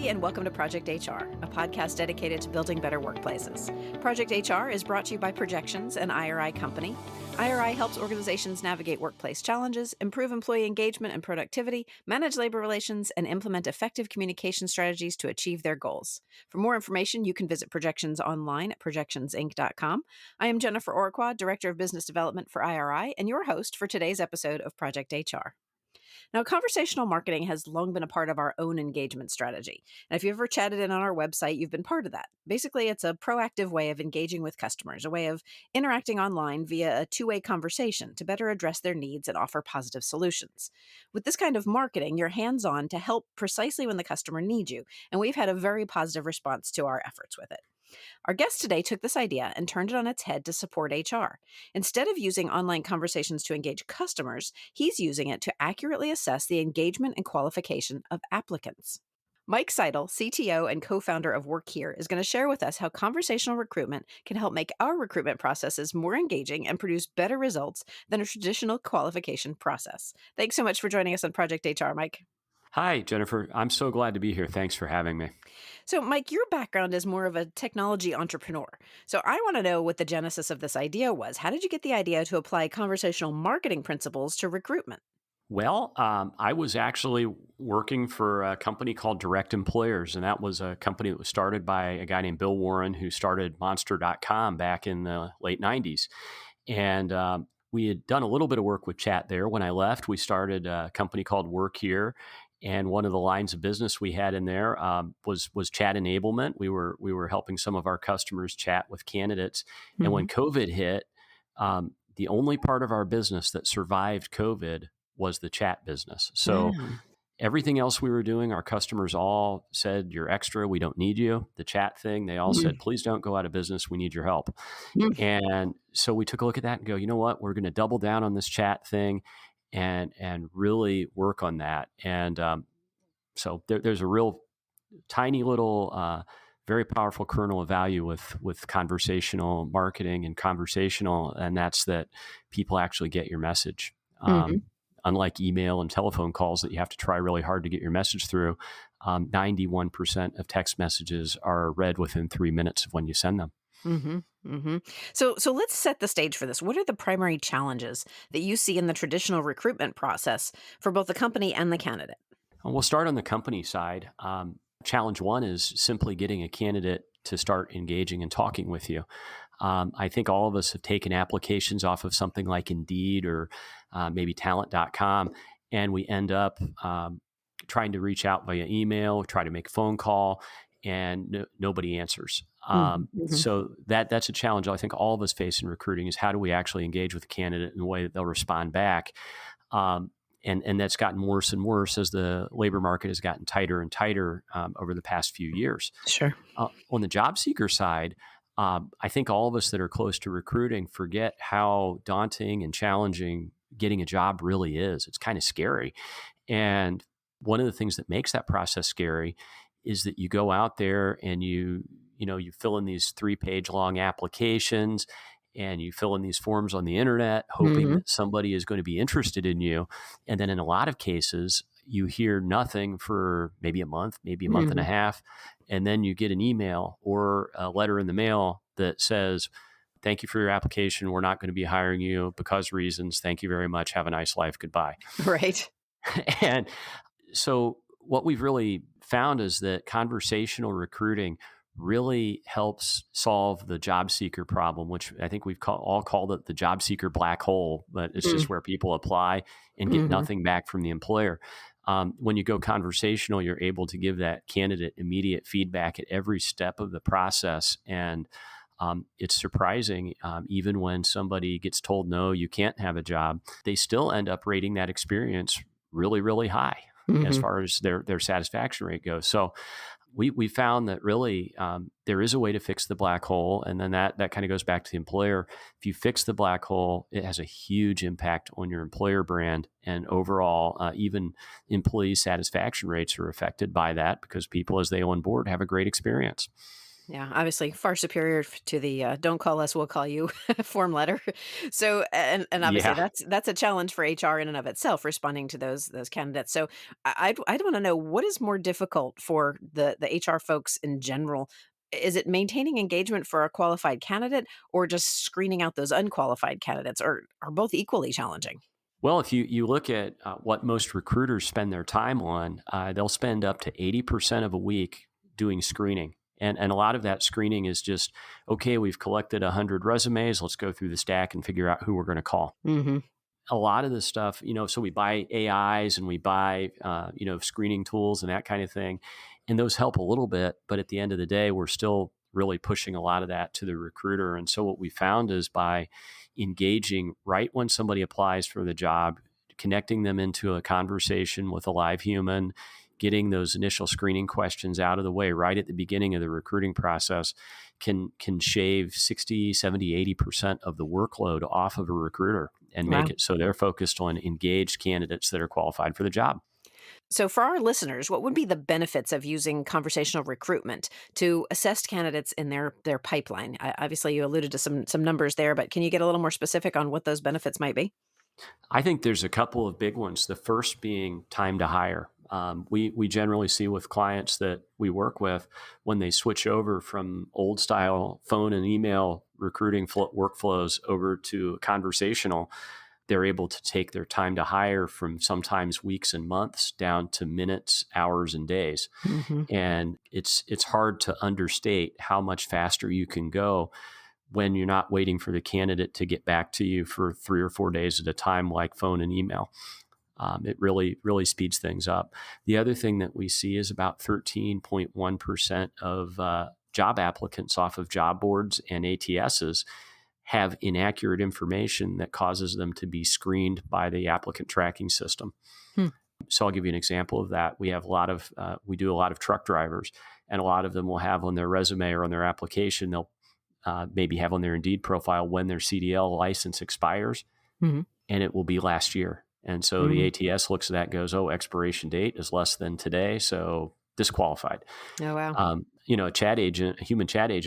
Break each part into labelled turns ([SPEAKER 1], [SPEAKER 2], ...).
[SPEAKER 1] everybody, and welcome to Project HR, a podcast dedicated to building better workplaces. Project HR is brought to you by Projections, an IRI company. IRI helps organizations navigate workplace challenges, improve employee engagement and productivity, manage labor relations, and implement effective communication strategies to achieve their goals. For more information, you can visit Projections online at projectionsinc.com. I am Jennifer Orquad, Director of Business Development for IRI, and your host for today's episode of Project HR. Now, conversational marketing has long been a part of our own engagement strategy. And if you've ever chatted in on our website, you've been part of that. Basically, it's a proactive way of engaging with customers, a way of interacting online via a two-way conversation to better address their needs and offer positive solutions. With this kind of marketing, you're hands-on to help precisely when the customer needs you, and we've had a very positive response to our efforts with it. Our guest today took this idea and turned it on its head to support HR. Instead of using online conversations to engage customers, he's using it to accurately assess the engagement and qualification of applicants. Mike Seidle, CTO and co-founder of WorkHere, is going to share with us how conversational recruitment can help make our recruitment processes more engaging and produce better results than a traditional qualification process. Thanks so much for joining us on Project HR, Mike.
[SPEAKER 2] Hi, Jennifer. I'm so glad to be here. Thanks for having me.
[SPEAKER 1] So, Mike, your background is more of a technology entrepreneur. So I want to know what the genesis of this idea was. How did you get the idea to apply conversational marketing principles to recruitment?
[SPEAKER 2] Well, I was actually working for a company called Direct Employers, and that was a company that was started by a guy named Bill Warren, who started Monster.com back in the late 90s. And we had done a little bit of work with chat there. When I left, we started a company called WorkHere. And one of the lines of business we had in there was chat enablement. We were helping some of our customers chat with candidates. Mm-hmm. And when COVID hit, the only part of our business that survived COVID was the chat business. So everything else we were doing, our customers all said, "You're extra. We don't need you." The chat thing, they all said, "Please don't go out of business. We need your help." And so we took a look at that and go, you know what? We're going to double down on this chat thing and really work on that. And so there's a real tiny little, very powerful kernel of value with conversational marketing and conversational, and that's that people actually get your message. Unlike email and telephone calls that you have to try really hard to get your message through, 91% of text messages are read within 3 minutes of when you send them.
[SPEAKER 1] So let's set the stage for this. What are the primary challenges that you see in the traditional recruitment process for both the company and the candidate?
[SPEAKER 2] We'll start on the company side. Challenge one is simply getting a candidate to start engaging and talking with you. I think all of us have taken applications off of something like Indeed or maybe talent.com, and we end up trying to reach out via email, try to make a phone call, and nobody answers. So that's a challenge I think all of us face in recruiting, is how do we actually engage with a candidate in a way that they'll respond back? And that's gotten worse and worse as the labor market has gotten tighter and tighter over the past few years.
[SPEAKER 1] Sure.
[SPEAKER 2] On the job seeker side, I think all of us that are close to recruiting forget how daunting and challenging getting a job really is. It's kind of scary. And one of the things that makes that process scary is that you go out there and you fill in these 3-page long applications and you fill in these forms on the internet, hoping that somebody is going to be interested in you. And then in a lot of cases, you hear nothing for maybe a month, maybe a month and a half. And then you get an email or a letter in the mail that says, "Thank you for your application. We're not going to be hiring you because reasons. Thank you very much. Have a nice life. Goodbye."
[SPEAKER 1] Right.
[SPEAKER 2] And so what we've really found is that conversational recruiting really helps solve the job seeker problem, which I think we've all called it the job seeker black hole, but it's just where people apply and get nothing back from the employer. When you go conversational, you're able to give that candidate immediate feedback at every step of the process. And it's surprising, even when somebody gets told, no, you can't have a job, they still end up rating that experience really, really high as far as their satisfaction rate goes. So we found that really there is a way to fix the black hole. And then that kind of goes back to the employer. If you fix the black hole, it has a huge impact on your employer brand. And overall, even employee satisfaction rates are affected by that because people, as they onboard, have a great experience.
[SPEAKER 1] Yeah, obviously far superior to the "Don't call us, we'll call you" form letter. So, and obviously
[SPEAKER 2] Yeah.
[SPEAKER 1] that's a challenge for HR in and of itself, responding to those candidates. So, I'd want to know, what is more difficult for the HR folks in general. Is it maintaining engagement for a qualified candidate, or just screening out those unqualified candidates, or are both equally challenging?
[SPEAKER 2] Well, if you look at what most recruiters spend their time on, they'll spend up to 80% of a week doing screening. And a lot of that screening is just, okay, we've collected 100 resumes. Let's go through the stack and figure out who we're going to call.
[SPEAKER 1] Hmm.
[SPEAKER 2] A lot of the stuff, so we buy AIs and we buy, screening tools and that kind of thing. And those help a little bit. But at the end of the day, we're still really pushing a lot of that to the recruiter. And so what we found is by engaging right when somebody applies for the job, connecting them into a conversation with a live human, getting those initial screening questions out of the way right at the beginning of the recruiting process can shave 60, 70, 80% of the workload off of a recruiter and make
[SPEAKER 1] Wow.
[SPEAKER 2] it so they're focused on engaged candidates that are qualified for the job.
[SPEAKER 1] So, for our listeners, what would be the benefits of using conversational recruitment to assess candidates in their pipeline? Obviously, you alluded to some numbers there, but can you get a little more specific on what those benefits might be?
[SPEAKER 2] I think there's a couple of big ones. The first being time to hire. We generally see with clients that we work with, when they switch over from old style phone and email recruiting workflows over to conversational, they're able to take their time to hire from sometimes weeks and months down to minutes, hours, and days.
[SPEAKER 1] Hmm.
[SPEAKER 2] And it's hard to understate how much faster you can go when you're not waiting for the candidate to get back to you for 3 or 4 days at a time, like phone and email. It really speeds things up. The other thing that we see is about 13.1% of job applicants off of job boards and ATSs have inaccurate information that causes them to be screened by the applicant tracking system.
[SPEAKER 1] Hmm.
[SPEAKER 2] So I'll give you an example of that. We do a lot of truck drivers, and a lot of them will have on their resume or on their application, they'll maybe have on their Indeed profile when their CDL license expires,
[SPEAKER 1] Hmm.
[SPEAKER 2] and it will be last year. And so the
[SPEAKER 1] Hmm.
[SPEAKER 2] ATS looks at that and goes, oh, expiration date is less than today, so disqualified.
[SPEAKER 1] Oh, wow.
[SPEAKER 2] A human chat agent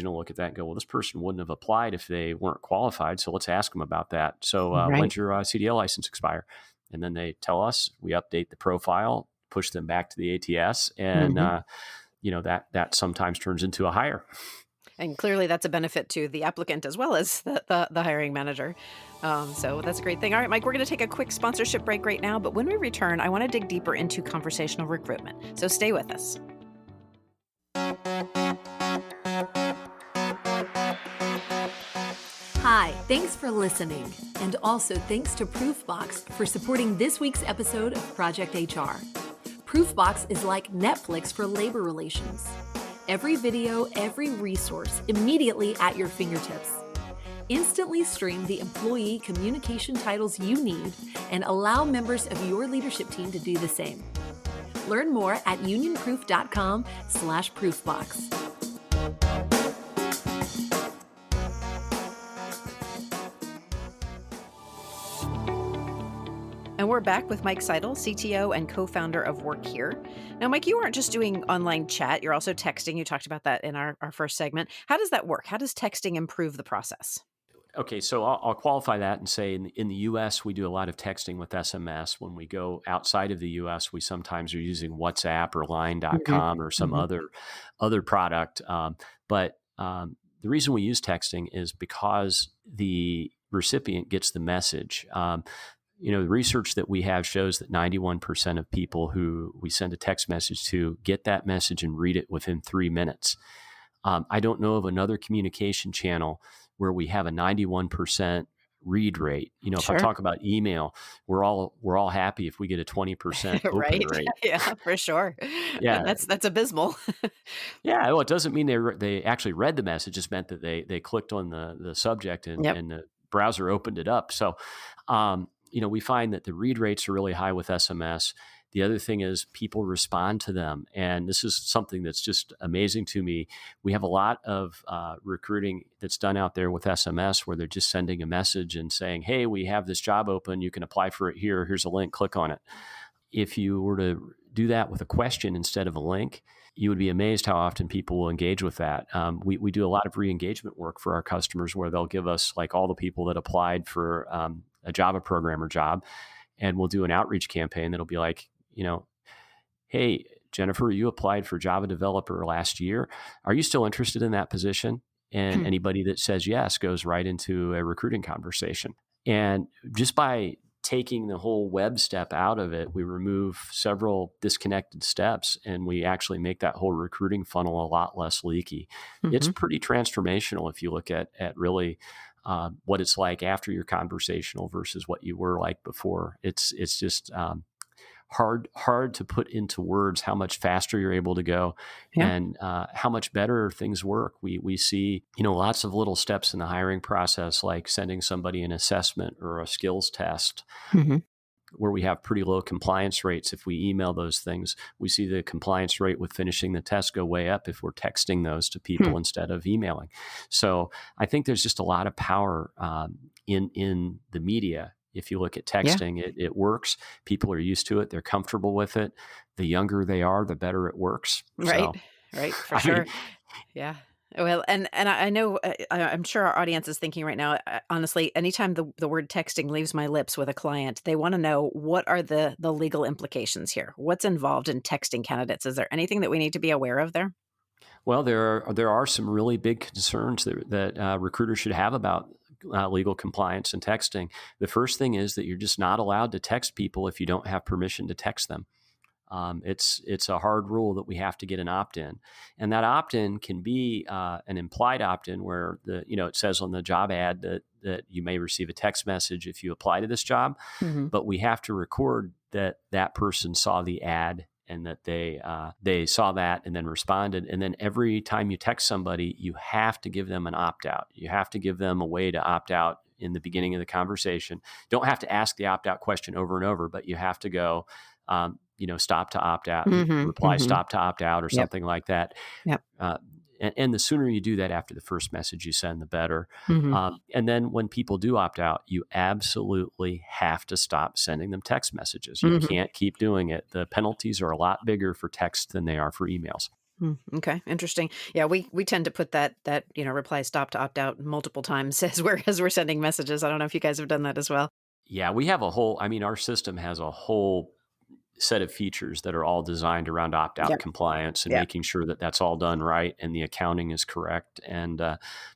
[SPEAKER 2] will look at that and go, well, this person wouldn't have applied if they weren't qualified, so let's ask them about that. So
[SPEAKER 1] Right.
[SPEAKER 2] when's your CDL license expire? And then they tell us, we update the profile, push them back to the ATS, and
[SPEAKER 1] Hmm.
[SPEAKER 2] that sometimes turns into a hire.
[SPEAKER 1] And clearly, that's a benefit to the applicant as well as the hiring manager. So that's a great thing. All right, Mike, we're going to take a quick sponsorship break right now. But when we return, I want to dig deeper into conversational recruitment. So stay with us.
[SPEAKER 3] Hi, thanks for listening. And also thanks to Proofbox for supporting this week's episode of Project HR. Proofbox is like Netflix for labor relations. Every video, every resource, immediately at your fingertips. Instantly stream the employee communication titles you need and allow members of your leadership team to do the same. Learn more at unionproof.com/proofbox.
[SPEAKER 1] And we're back with Mike Seidle, CTO and co-founder of WorkHere. Now, Mike, you aren't just doing online chat, you're also texting. You talked about that in our first segment. How does that work? How does texting improve the process?
[SPEAKER 2] Okay, so I'll qualify that and say in the U.S., we do a lot of texting with SMS. When we go outside of the U.S., we sometimes are using WhatsApp or
[SPEAKER 1] Hmm.
[SPEAKER 2] Line.com or some
[SPEAKER 1] Hmm.
[SPEAKER 2] other product. But the reason we use texting is because the recipient gets the message. The research that we have shows that 91% of people who we send a text message to get that message and read it within 3 minutes. I don't know of another communication channel where we have a 91% read rate. If I
[SPEAKER 1] Sure.
[SPEAKER 2] talk about email, we're all happy if we get a 20% open
[SPEAKER 1] Right.
[SPEAKER 2] rate.
[SPEAKER 1] Yeah, for sure.
[SPEAKER 2] Yeah,
[SPEAKER 1] That's abysmal.
[SPEAKER 2] yeah. Well, it doesn't mean they actually read the message. It just meant that they clicked on the subject and
[SPEAKER 1] Yep.
[SPEAKER 2] and the browser opened it up. So, we find that the read rates are really high with SMS. The other thing is people respond to them, and this is something that's just amazing to me. We have a lot of recruiting that's done out there with SMS, where they're just sending a message and saying, "Hey, we have this job open. You can apply for it here. Here's a link. Click on it." If you were to do that with a question instead of a link, you would be amazed how often people will engage with that. We do a lot of re-engagement work for our customers where they'll give us like all the people that applied for a Java programmer job, and we'll do an outreach campaign that'll be like, hey, Jennifer, you applied for Java developer last year. Are you still interested in that position? And anybody that says yes goes right into a recruiting conversation. And just by taking the whole web step out of it, we remove several disconnected steps, and we actually make that whole recruiting funnel a lot less leaky. It's pretty transformational if you look at really what it's like after your conversational versus what you were like before. It's just hard to put into words how much faster you're able to go and how much better things work. We see, lots of little steps in the hiring process, like sending somebody an assessment or a skills test, where we have pretty low compliance rates. If we email those things, we see the compliance rate with finishing the test go way up if we're texting those to people instead of emailing. So I think there's just a lot of power in the media. If you look at texting, it works. People are used to it. They're comfortable with it. The younger they are, the better it works.
[SPEAKER 1] Right. For sure. Yeah. Well, and I know, I'm sure our audience is thinking right now, honestly, anytime the word texting leaves my lips with a client, they want to know, what are the legal implications here? What's involved in texting candidates? Is there anything that we need to be aware of there?
[SPEAKER 2] Well, there are some really big concerns that recruiters should have about legal compliance and texting. The first thing is that you're just not allowed to text people if you don't have permission to text them. It's a hard rule that we have to get an opt-in, and that opt-in can be an implied opt-in where it says on the job ad that you may receive a text message if you apply to this job, but we have to record that person saw the ad and that they saw that and then responded. And then every time you text somebody, you have to give them an opt-out. You have to give them a way to opt out in the beginning of the conversation. You don't have to ask the opt-out question over and over, but you have to go, stop to opt out, reply stop to opt out, or something like that.
[SPEAKER 1] Yep.
[SPEAKER 2] And the sooner you do that after the first message you send, the better. And then when people do opt out, you absolutely have to stop sending them text messages. You can't keep doing it. The penalties are a lot bigger for text than they are for emails.
[SPEAKER 1] Okay, interesting. Yeah, we tend to put that reply stop to opt out multiple times as we're sending messages. I don't know if you guys have done that as well.
[SPEAKER 2] Yeah, we have our system has a whole set of features that are all designed around opt-out compliance and making sure that that's all done right and the accounting is correct. And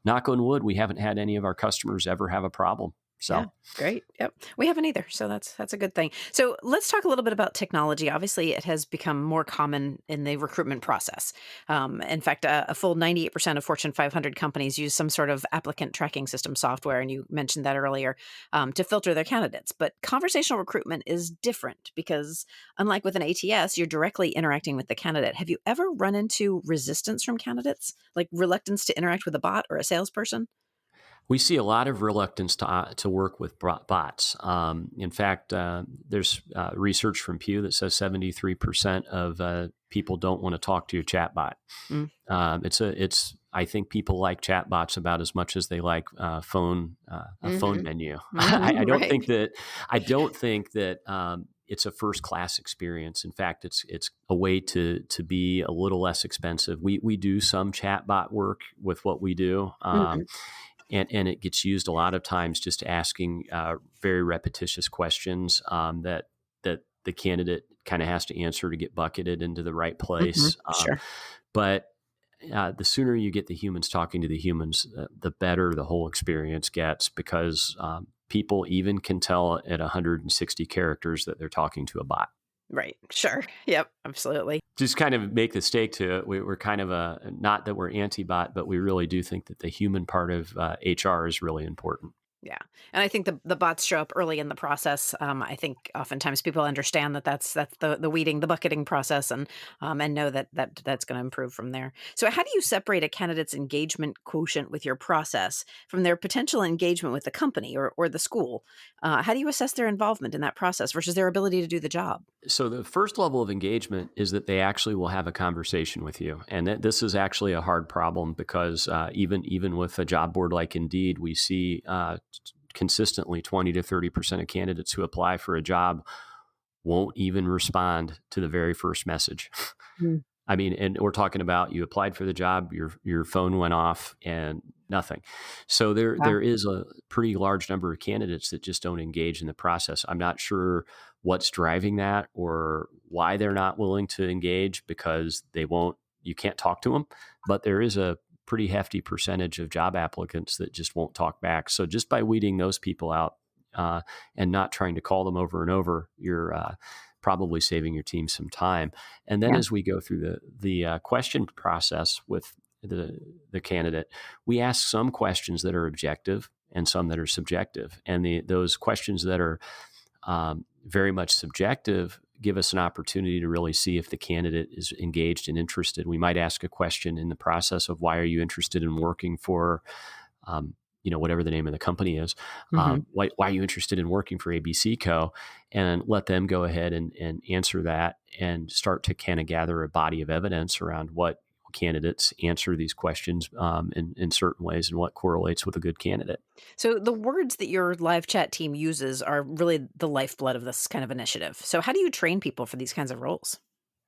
[SPEAKER 2] knock on wood, we haven't had any of our customers ever have a problem. So
[SPEAKER 1] great. Yep. We haven't either. So that's a good thing. So let's talk a little bit about technology. Obviously, it has become more common in the recruitment process. In fact, a full 98% of Fortune 500 companies use some sort of applicant tracking system software. And you mentioned that earlier, to filter their candidates. But conversational recruitment is different because, unlike with an ATS, you're directly interacting with the candidate. Have you ever run into resistance from candidates, like reluctance to interact with a bot or a salesperson?
[SPEAKER 2] We see a lot of reluctance to work with bots. In fact, there's research from Pew that says 73% of people don't want to talk to your chatbot. I think people like chatbots about as much as they like a phone menu. I don't think that it's a first class experience. In fact, it's a way to be a little less expensive. We do some chatbot work with what we do. And it gets used a lot of times just asking very repetitious questions that the candidate kind of has to answer to get bucketed into the right place.
[SPEAKER 1] Sure.
[SPEAKER 2] But the sooner you get the humans talking to the humans, the better the whole experience gets, because people even can tell at 160 characters that they're talking to a bot.
[SPEAKER 1] Right. Sure. Yep. Absolutely.
[SPEAKER 2] Just kind of make the stake to it. We're kind of not that we're anti-bot, but we really do think that the human part of HR is really important.
[SPEAKER 1] Yeah. And I think the bots show up early in the process. I think oftentimes people understand that's the weeding, the bucketing process, and know that's going to improve from there. So how do you separate a candidate's engagement quotient with your process from their potential engagement with the company or the school? How do you assess their involvement in that process versus their ability to do the job?
[SPEAKER 2] So the first level of engagement is that they actually will have a conversation with you. And this is actually a hard problem because even with a job board like Indeed, we see consistently 20 to 30% of candidates who apply for a job won't even respond to the very first message. I mean, and we're talking about you applied for the job, your phone went off, and nothing. So
[SPEAKER 1] Wow.
[SPEAKER 2] there is a pretty large number of candidates that just don't engage in the process. I'm not sure what's driving that or why they're not willing to engage because they won't. You can't talk to them, but there is a pretty hefty percentage of job applicants that just won't talk back. So just by weeding those people out uh, and not trying to call them over and over, you're probably saving your team some time. And then
[SPEAKER 1] Yeah.
[SPEAKER 2] as we go through the question process with the candidate, we ask some questions that are objective and some that are subjective. And those questions that are very much subjective give us an opportunity to really see if the candidate is engaged and interested. We might ask a question in the process of why are you interested in working for, whatever the name of the company is.
[SPEAKER 1] Hmm.
[SPEAKER 2] Why are you interested in working for ABC Co? And let them go ahead and answer that and start to kind of gather a body of evidence around what candidates answer these questions in certain ways and what correlates with a good candidate.
[SPEAKER 1] So the words that your live chat team uses are really the lifeblood of this kind of initiative. So how do you train people for these kinds of roles?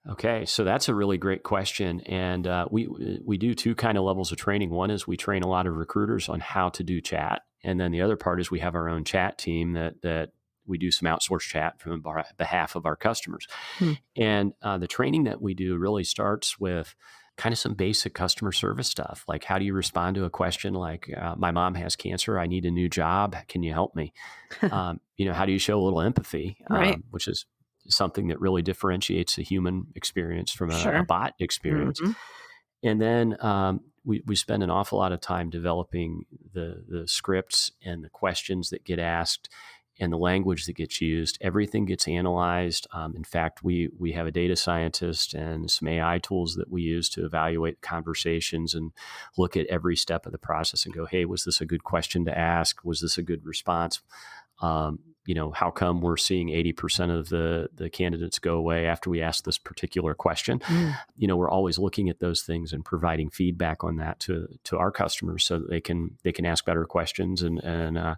[SPEAKER 2] Okay, so that's a really great question, and we do two kind of levels of training. One is we train a lot of recruiters on how to do chat, and then the other part is we have our own chat team that we do some outsourced chat from behalf of our customers.
[SPEAKER 1] Hmm.
[SPEAKER 2] And the training that we do really starts with kind of some basic customer service stuff, like how do you respond to a question like, "My mom has cancer, I need a new job, can you help me?" How do you show a little empathy,
[SPEAKER 1] Right.
[SPEAKER 2] which is something that really differentiates a human experience from a
[SPEAKER 1] Sure.
[SPEAKER 2] bot experience.
[SPEAKER 1] Hmm.
[SPEAKER 2] And then we spend an awful lot of time developing the scripts and the questions that get asked and the language that gets used. Everything gets analyzed. In fact, we have a data scientist and some AI tools that we use to evaluate conversations and look at every step of the process and go, hey, was this a good question to ask? Was this a good response? How come we're seeing 80% of the candidates go away after we ask this particular question?
[SPEAKER 1] Mm.
[SPEAKER 2] We're always looking at those things and providing feedback on that to our customers so that they can ask better questions and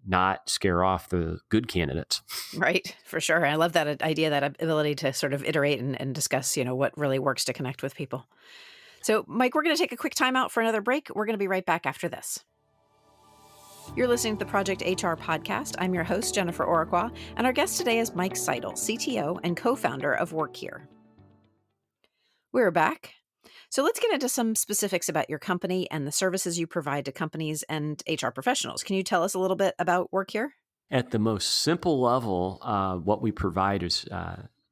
[SPEAKER 2] not scare off the good candidates.
[SPEAKER 1] Right, for sure. I love that idea, that ability to sort of iterate and discuss, what really works to connect with people. So, Mike, we're going to take a quick time out for another break. We're going to be right back after this. You're listening to the Project HR podcast. I'm your host, Jennifer Oraqua, and our guest today is Mike Seidle, CTO and co-founder of WorkHere. We're back. So let's get into some specifics about your company and the services you provide to companies and HR professionals. Can you tell us a little bit about WorkHere?
[SPEAKER 2] At the most simple level, what we provide is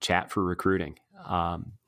[SPEAKER 2] chat for recruiting.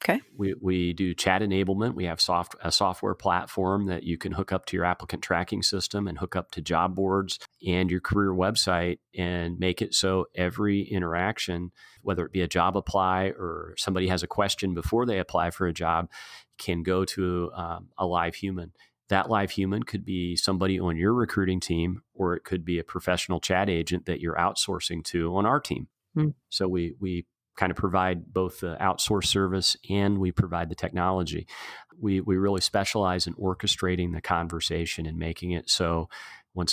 [SPEAKER 1] Okay.
[SPEAKER 2] We do chat enablement. We have a software platform that you can hook up to your applicant tracking system and hook up to job boards and your career website and make it so every interaction, whether it be a job apply or somebody has a question before they apply for a job, can go to a live human. That live human could be somebody on your recruiting team, or it could be a professional chat agent that you're outsourcing to on our team.
[SPEAKER 1] Hmm.
[SPEAKER 2] So we kind of provide both the outsource service and we provide the technology. We really specialize in orchestrating the conversation and making it so when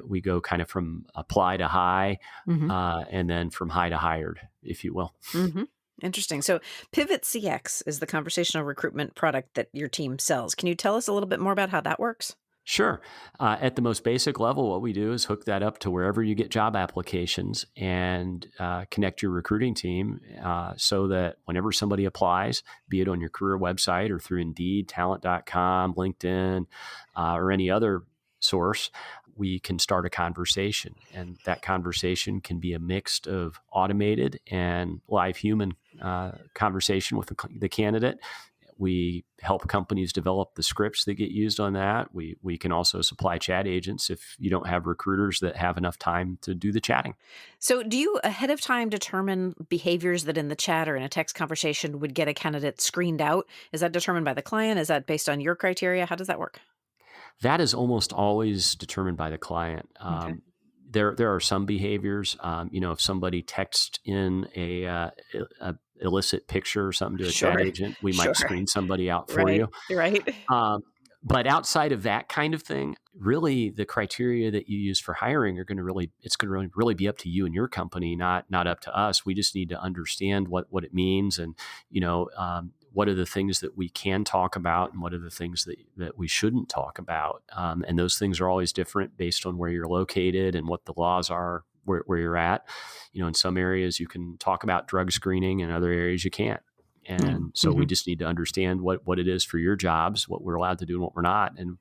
[SPEAKER 2] we go kind of from apply to high
[SPEAKER 1] Mm-hmm.
[SPEAKER 2] and then from high to hired, if you will.
[SPEAKER 1] Mm-hmm. Interesting. So Pivot CX is the conversational recruitment product that your team sells. Can you tell us a little bit more about how that works?
[SPEAKER 2] Sure. At the most basic level, what we do is hook that up to wherever you get job applications and connect your recruiting team so that whenever somebody applies, be it on your career website or through Indeed, Talent.com, LinkedIn, or any other source, we can start a conversation. And that conversation can be a mix of automated and live human conversation with the candidate. We help companies develop the scripts that get used on that. We can also supply chat agents if you don't have recruiters that have enough time to do the chatting.
[SPEAKER 1] So do you ahead of time determine behaviors that in the chat or in a text conversation would get a candidate screened out? Is that determined by the client? Is that based on your criteria? How does that work?
[SPEAKER 2] That is almost always determined by the client.
[SPEAKER 1] Okay.
[SPEAKER 2] There are some behaviors. If somebody texts in a illicit picture or something to a chat
[SPEAKER 1] Sure.
[SPEAKER 2] agent, we
[SPEAKER 1] Sure.
[SPEAKER 2] might screen somebody out for
[SPEAKER 1] Right.
[SPEAKER 2] you.
[SPEAKER 1] Right.
[SPEAKER 2] But outside of that kind of thing, really the criteria that you use for hiring it's going to really be up to you and your company, not up to us. We just need to understand what it means. And, what are the things that we can talk about and what are the things that we shouldn't talk about. And those things are always different based on where you're located and what the laws are where you're at. In some areas you can talk about drug screening, and other areas you can't. And so we just need to understand what it is for your jobs, what we're allowed to do and what we're not. And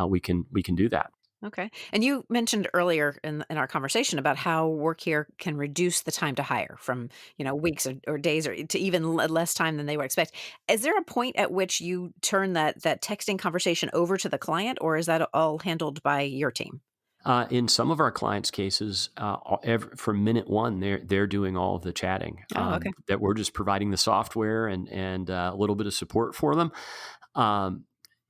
[SPEAKER 2] we can do that.
[SPEAKER 1] Okay. And you mentioned earlier in our conversation about how WorkHere can reduce the time to hire from, weeks or days or to even less time than they would expect. Is there a point at which you turn that texting conversation over to the client, or is that all handled by your team?
[SPEAKER 2] In some of our clients' cases, from minute one, they're doing all of the chatting.
[SPEAKER 1] Oh, okay.
[SPEAKER 2] That we're just providing the software and a little bit of support for them.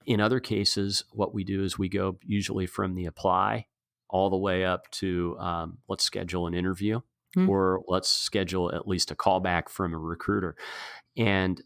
[SPEAKER 2] In other cases, what we do is we go usually from the apply all the way up to let's schedule an interview, or let's schedule at least a callback from a recruiter. And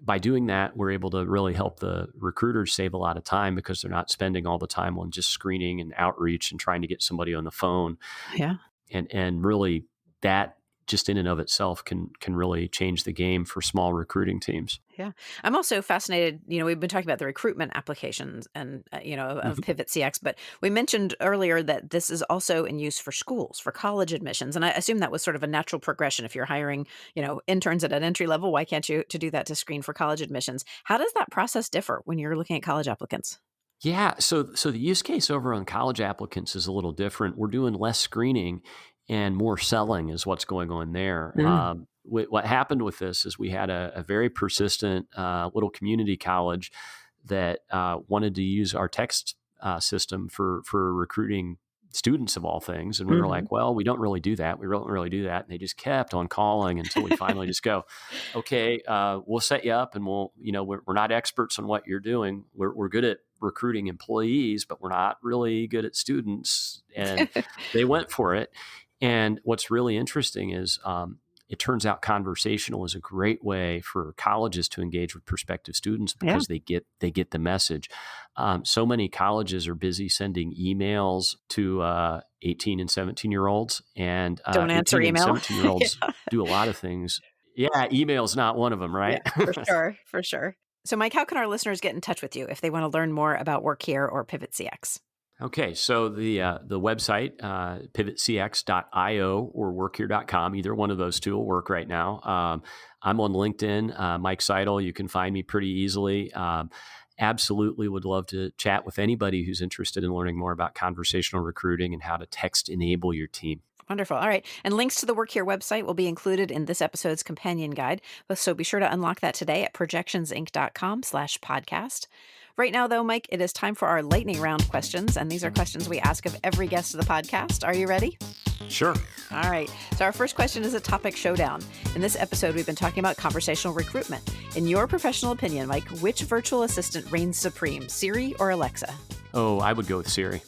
[SPEAKER 2] by doing that, we're able to really help the recruiters save a lot of time, because they're not spending all the time on just screening and outreach and trying to get somebody on the phone.
[SPEAKER 1] Yeah.
[SPEAKER 2] And really, that just in and of itself can really change the game for small recruiting teams.
[SPEAKER 1] Yeah. I'm also fascinated, we've been talking about the recruitment applications and, of Pivot CX, but we mentioned earlier that this is also in use for schools, for college admissions. And I assume that was sort of a natural progression. If you're hiring, interns at an entry level, why can't you do that to screen for college admissions? How does that process differ when you're looking at college applicants?
[SPEAKER 2] Yeah. So the use case over on college applicants is a little different. We're doing less screening and more selling is what's going on there. What happened with this is we had a very persistent little community college that wanted to use our text system for recruiting students of all things. And we were like, well, we don't really do that. We don't really do that. And they just kept on calling until we finally just go, okay, we'll set you up, and we're not experts on what you're doing. We're good at recruiting employees, but we're not really good at students. And they went for it. And what's really interesting is it turns out conversational is a great way for colleges to engage with prospective students, because they get the message. So many colleges are busy sending emails to 18 and 17-year-olds, and
[SPEAKER 1] don't answer email.
[SPEAKER 2] 17-year-olds do a lot of things. Yeah, email's not one of them, right?
[SPEAKER 1] Yeah, for sure. So, Mike, how can our listeners get in touch with you if they want to learn more about WorkHere or Pivot CX?
[SPEAKER 2] Okay, so the website, pivotcx.io or workhere.com, either one of those two will work right now. I'm on LinkedIn, Mike Seidle. You can find me pretty easily. Absolutely would love to chat with anybody who's interested in learning more about conversational recruiting and how to text enable your team.
[SPEAKER 1] Wonderful. All right. And links to the WorkHere website will be included in this episode's companion guide. So be sure to unlock that today at projectionsinc.com/podcast. Right now, though, Mike, it is time for our lightning round questions. And these are questions we ask of every guest of the podcast. Are you ready?
[SPEAKER 2] Sure.
[SPEAKER 1] All right. So our first question is a topic showdown. In this episode, we've been talking about conversational recruitment. In your professional opinion, Mike, which virtual assistant reigns supreme, Siri or Alexa?
[SPEAKER 2] Oh, I would go with Siri.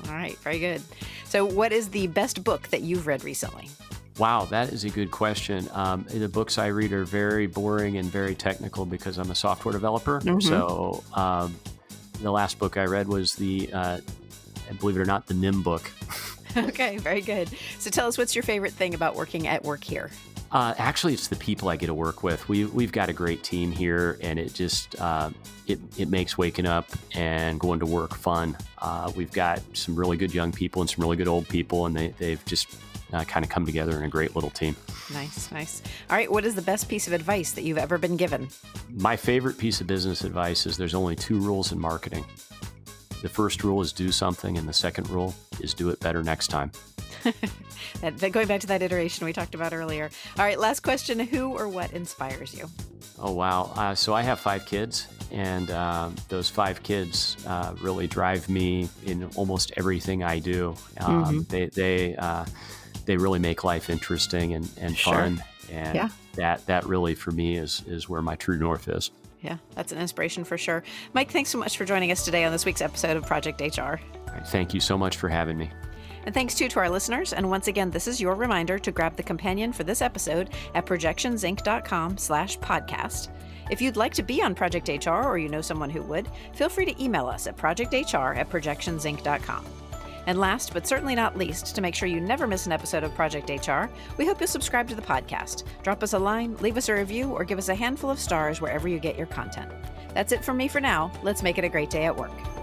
[SPEAKER 1] All right. Very good. So what is the best book that you've read recently?
[SPEAKER 2] Wow, that is a good question. The books I read are very boring and very technical because I'm a software developer. So the last book I read was believe it or not, the NIM book.
[SPEAKER 1] Okay, very good. So tell us, what's your favorite thing about working at WorkHere?
[SPEAKER 2] Actually, it's the people I get to work with. We've got a great team here, and it just it makes waking up and going to work fun. We've got some really good young people and some really good old people, and they've just kind of come together in a great little team.
[SPEAKER 1] Nice. All right, what is the best piece of advice that you've ever been given?
[SPEAKER 2] My favorite piece of business advice is there's only 2 rules in marketing. The first rule is do something, and the second rule is do it better next time.
[SPEAKER 1] Going back to that iteration we talked about earlier. All right, last question. Who or what inspires you?
[SPEAKER 2] Oh, wow. So I have 5 kids, and those 5 kids really drive me in almost everything I do. They really make life interesting and fun. And that really, for me, is where my true north is.
[SPEAKER 1] Yeah, that's an inspiration for sure. Mike, thanks so much for joining us today on this week's episode of Project HR.
[SPEAKER 2] All right, thank you so much for having me.
[SPEAKER 1] And thanks too to our listeners. And once again, this is your reminder to grab the companion for this episode at projectionsinc.com/podcast. If you'd like to be on Project HR, or you know someone who would, feel free to email us at projecthr@projectionsinc.com. And last, but certainly not least, to make sure you never miss an episode of Project HR, we hope you'll subscribe to the podcast. Drop us a line, leave us a review, or give us a handful of stars wherever you get your content. That's it from me for now. Let's make it a great day at work.